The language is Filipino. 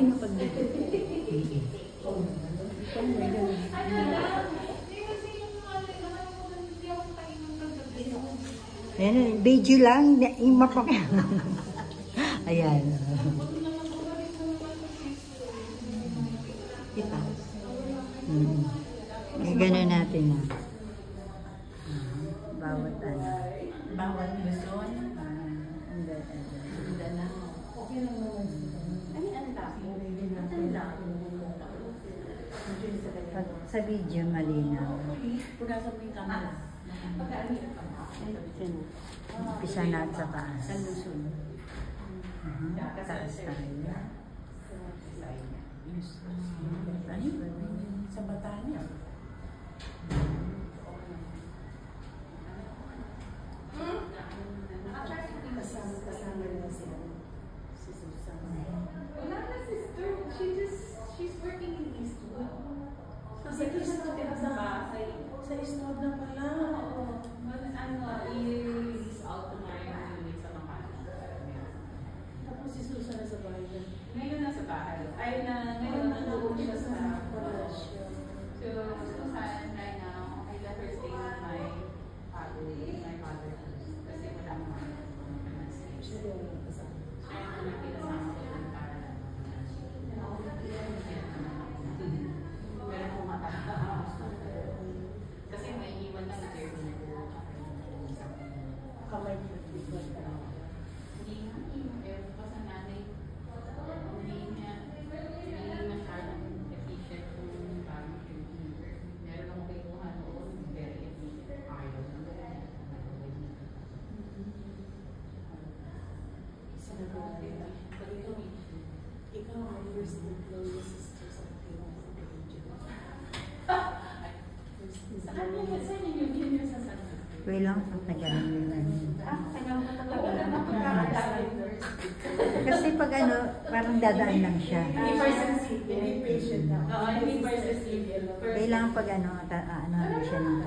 yung pagbigay. Ayan, video lang, imapak. Ayan. Kita. Gano'n natin na. Bawat ano. Bawat Luzon. Okay lang naman. Ang laki. Sa video, malinaw. Punasan mo yung camera. Umpisa natin sa taas. Sa Luzon. Taas tayo. Sa Batanya. Kasama na si Susan. Wala na sister. She's working in Eastwood. Kasi gusto ko sa bahay. Sa Eastwood na pala. I-release out tomorrow yung sa Makati. Tapos si Susan na sa bahay. Ngayon nasa bahay. Ngayon nag-uwi siya sa Palasyo. So, Susan, right now, I let her stay with my father first. Kasi wala naman ako. Siya yung kasama. Siya yung nakikasama ko ng para lang. Pero kung matataas, kasi may iwan na sa chair. Kamay niya nag-iwan ka. Hindi nga, pero pa sa nanay, hindi masyadong efficient kung parang meron akong kayuhan noon, very efficient. Ayaw na. Isa na ko na. Ikaw ang first employee sister sa Pilipinas. Saan yun yung sa San? Wait lang, tagalan nila. Tagal na talaga na pagkakadaan. Kasi pag ano, parang dadaan lang siya. Hindi person hindi patient na. Oo, hindi person civil. Kailangan pag ano, ano siya ng